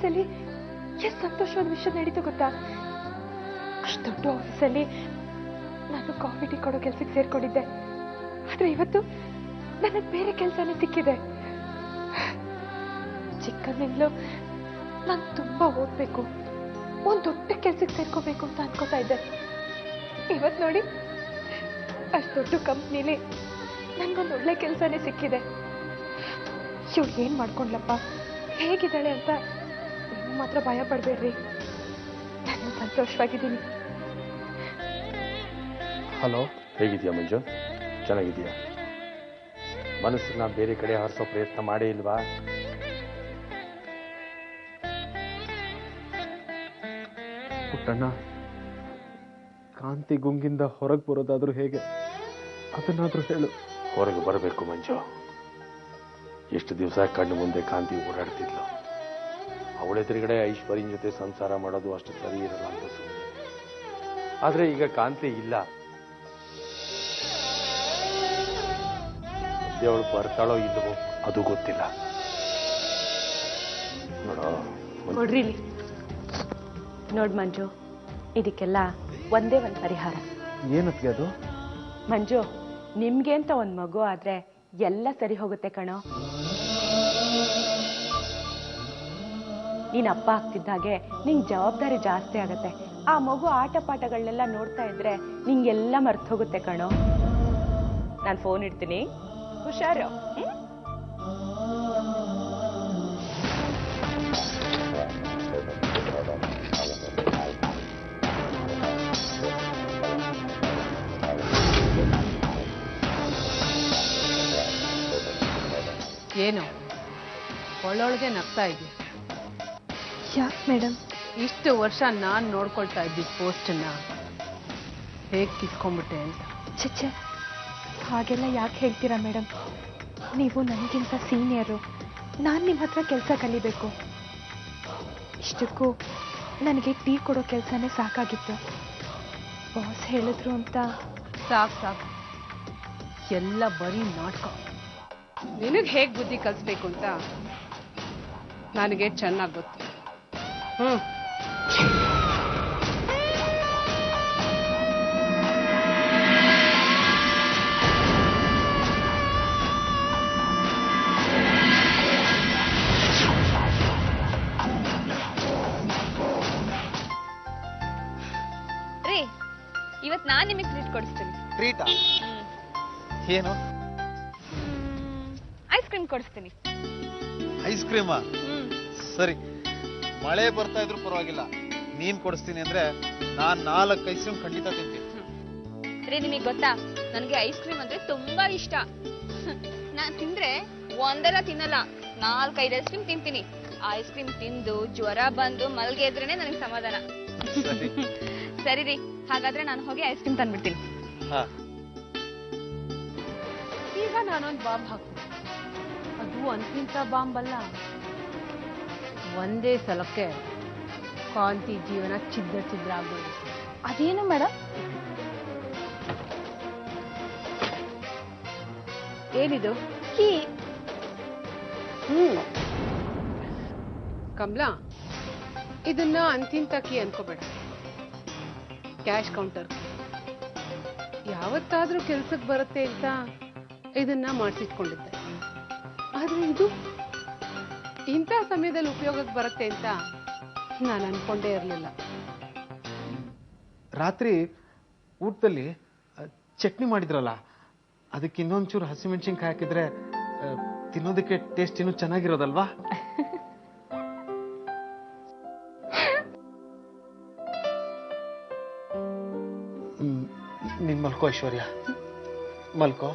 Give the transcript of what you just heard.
ಆಫೀಸಲ್ಲಿ ಎಷ್ಟು ಸಂತೋಷವಾದ ವಿಷಯ ನಡೀತು ಗೊತ್ತಾ? ಅಷ್ಟು ದೊಡ್ಡ ಆಫೀಸಲ್ಲಿ ನಾನು ಕಾಫಿ ಟೀ ಕೊಡೋ ಕೆಲ್ಸಕ್ಕೆ ಸೇರ್ಕೊಂಡಿದ್ದೆ. ಆದ್ರೆ ಇವತ್ತು ನನಗೆ ಬೇರೆ ಕೆಲಸನೇ ಸಿಕ್ಕಿದೆ. ಚಿಕ್ಕಂದಿಂದಲೂ ನಾನು ತುಂಬಾ ಓದ್ಬೇಕು, ಒಂದ್ ದೊಡ್ಡ ಕೆಲ್ಸಕ್ಕೆ ಸೇರ್ಕೋಬೇಕು ಅಂತ ಅನ್ಕೋತಾ ಇದ್ದೆ. ಇವತ್ ನೋಡಿ ಅಷ್ಟು ದೊಡ್ಡ ಕಂಪ್ನಿಲಿ ನನ್ಗೊಂದು ಒಳ್ಳೆ ಕೆಲಸನೇ ಸಿಕ್ಕಿದೆ. ಇವಳು ಏನ್ ಮಾಡ್ಕೊಂಡ್ಲಪ್ಪ, ಹೇಗಿದ್ದಾಳೆ ಅಂತ ನೀವು ಮಾತ್ರ ಭಯ ಪಡ್ಬೇಡ್ರಿ. ನಾನು ಸಂತೋಷವಾಗಿದ್ದೀನಿ. ಹಲೋ, ಹೇಗಿದ್ಯಾ ಮಂಜು? ಚೆನ್ನಾಗಿದೆಯಾ? ಮನಸ್ಸನ್ನ ಬೇರೆ ಕಡೆ ಹರಿಸೋ ಪ್ರಯತ್ನ ಮಾಡೇ ಇಲ್ವಾ? ಪುಟ್ಟಣ್ಣ, ಕಾಂತಿ ಗುಂಗಿಂದ ಹೊರಗೆ ಬರೋದಾದ್ರೂ ಹೇಗೆ, ಅದನ್ನಾದ್ರೂ ಹೇಳು. ಹೊರಗೆ ಬರಬೇಕು ಮಂಜು. ಎಷ್ಟು ದಿವಸ ಕಣ್ಣು ಮುಂದೆ ಕಾಂತಿ ಓಡಾಡ್ತಿದ್ಲು. ಅವಳೆದುರುಗಡೆ ಐಶ್ವರ್ಯನ ಜೊತೆ ಸಂಸಾರ ಮಾಡೋದು ಅಷ್ಟು ಸರಿ ಇರಲ್ಲ ಅಂತ ಸುಮ್ಮನೆ. ಆದ್ರೆ ಈಗ ಕಾಂತಿ ಇಲ್ಲ. ಅವಳು ಬರ್ತಾಳೋ ಇಲ್ಲವೋ ಅದು ಗೊತ್ತಿಲ್ಲ. ನೋಡ್ರಿ ನೋಡ್ ಮಂಜು, ಇದಕ್ಕೆಲ್ಲ ಒಂದೇ ಒಂದು ಪರಿಹಾರ. ಏನಕ್ಕೆ ಅದು? ಮಂಜು, ನಿಮ್ಗೆ ಅಂತ ಒಂದ್ ಮಗು ಆದ್ರೆ ಎಲ್ಲ ಸರಿ ಹೋಗುತ್ತೆ ಕಣೋ. ನೀನ್ ಅಪ್ಪ ಆಗ್ತಿದ್ದಾಗೆ ನಿಂಗ್ ಜವಾಬ್ದಾರಿ ಜಾಸ್ತಿ ಆಗತ್ತೆ. ಆ ಮಗು ಆಟ ಪಾಠಗಳನ್ನೆಲ್ಲ ನೋಡ್ತಾ ಇದ್ರೆ ನಿಂಗೆಲ್ಲ ಮರ್ತು ಹೋಗುತ್ತೆ ಕಣೋ. ನಾನ್ ಫೋನ್ ಇಡ್ತೀನಿ, ಹುಷಾರು. ಏನು ಒಳ್ಳೊಳಗೆ ನಗ್ತಾ ಇದೆಯಾ? ಯಾಕೆ ಮೇಡಮ್? ಇಷ್ಟು ವರ್ಷ ನಾನು ನೋಡ್ಕೊಳ್ತಾ ಇದ್ದಿದ್ದ ಪೋಸ್ಟನ್ನ ಹೇಗೆ ಕಿತ್ಕೊಂಡ್ಬಿಟ್ಟೆ ಅಂತ. ಚಚ್ಚೆ, ಹಾಗೆಲ್ಲ ಯಾಕೆ ಹೇಳ್ತೀರಾ ಮೇಡಮ್? ನೀವು ನನಗಿಂತ ಸೀನಿಯರು, ನಾನು ನಿಮ್ಮ ಹತ್ರ ಕೆಲಸ ಕಲಿಬೇಕು. ಇಷ್ಟಕ್ಕೂ ನನಗೆ ಟೀ ಕೊಡೋ ಕೆಲಸನೇ ಸಾಕಾಗಿತ್ತು. ಬಾಸ್ ಹೇಳಿದ್ರು ಅಂತ. ಸಾಕು, ಎಲ್ಲ ಬರೀ ನಾಟಕ. ನಿನಗೆ ಹೇಗೆ ಬುದ್ಧಿ ಕಲಿಸ್ಬೇಕು ಅಂತ ನನಗೆ ಚೆನ್ನಾಗಿ ಗೊತ್ತು. ರೀ, ಇವತ್ತು ನಾನು ನಿಮಗೆ ಟ್ರೀಟ್ ಕೊಡಿಸ್ತೀನಿ. ಟ್ರೀಟಾ? ಏನು? ಐಸ್ ಕ್ರೀಮ್ ಕೊಡಿಸ್ತೀನಿ. ಐಸ್ ಕ್ರೀಮಾ? ಸರಿ, ಮಳೆ ಬರ್ತಾ ಇದ್ರು ಪರವಾಗಿಲ್ಲ, ನೀನ್ ಕೊಡಿಸ್ತೀನಿ ಅಂದ್ರೆ ನಾನ್ 4 ಐಸ್ ಕ್ರೀಮ್ ಖಂಡಿತ ತಿಂತೀನಿ. ರೀ, ನಿಮಗೆ ಗೊತ್ತಾ, ನನಗೆ ಐಸ್ ಕ್ರೀಮ್ ಅಂದ್ರೆ ತುಂಬಾ ಇಷ್ಟ. ನಾನ್ ತಿಂದ್ರೆ ಒಂದರ ತಿನ್ನಲ್ಲ, 4-5 ಐಸ್ ಕ್ರೀಮ್ ತಿಂತೀನಿ. ಆ ಐಸ್ ಕ್ರೀಮ್ ತಿಂದು ಜ್ವರ ಬಂದು ಮಲ್ಗೆ ಇದ್ರೇನೆ ನನಗೆ ಸಮಾಧಾನ. ಸರಿ ರೀ, ಹಾಗಾದ್ರೆ ನಾನು ಹೋಗಿ ಐಸ್ ಕ್ರೀಮ್ ತಂದ್ಬಿಡ್ತೀನಿ. ಈಗ ನಾನೊಂದು ಬಾಂಬ್ ಹಾಕ್ತೀನಿ. ಅದು ಅಂತಿಂತ ಬಾಂಬ್ ಅಲ್ಲ. ಒಂದೇ ಸಲಕ್ಕೆ ಕಾಂತಿ ಜೀವನ ಛಿದ್ರ ಆಗ್ಬೋದು. ಅದೇನು ಮೇಡಮ್? ಏನಿದು? ಕೀ. ಕಮಲಾ, ಇದನ್ನ ಅಂತಿಂತ ಕೀ ಅನ್ಕೋಬೇಡ. Cash counter key. ಯಾವತ್ತಾದ್ರೂ ಕೆಲ್ಸಕ್ಕೆ ಬರುತ್ತೆ ಅಂತ ಇದನ್ನ ಮಾಡಿಸಿಟ್ಕೊಂಡಿದ್ದೆ. ಆದ್ರೆ ಇದು ಇಂಥ ಸಮಯದಲ್ಲಿ ಉಪಯೋಗಕ್ಕೆ ಬರುತ್ತೆ ಅಂತ ನಾನು ಅನ್ಕೊಂಡೇ ಇರಲಿಲ್ಲ. ರಾತ್ರಿ ಊಟದಲ್ಲಿ ಚಟ್ನಿ ಮಾಡಿದ್ರಲ್ಲ, ಅದಕ್ಕೆ ಇನ್ನೊಂಚೂರು ಹಸಿಮೆಣಸಿನ್ಕಾಯಿ ಹಾಕಿದ್ರೆ ತಿನ್ನೋದಕ್ಕೆ ಟೇಸ್ಟ್ ಇನ್ನೂ ಚೆನ್ನಾಗಿರೋದಲ್ವಾ? ನೀನ್ ಮಲ್ಕೋ ಐಶ್ವರ್ಯ, ಮಲ್ಕೋ.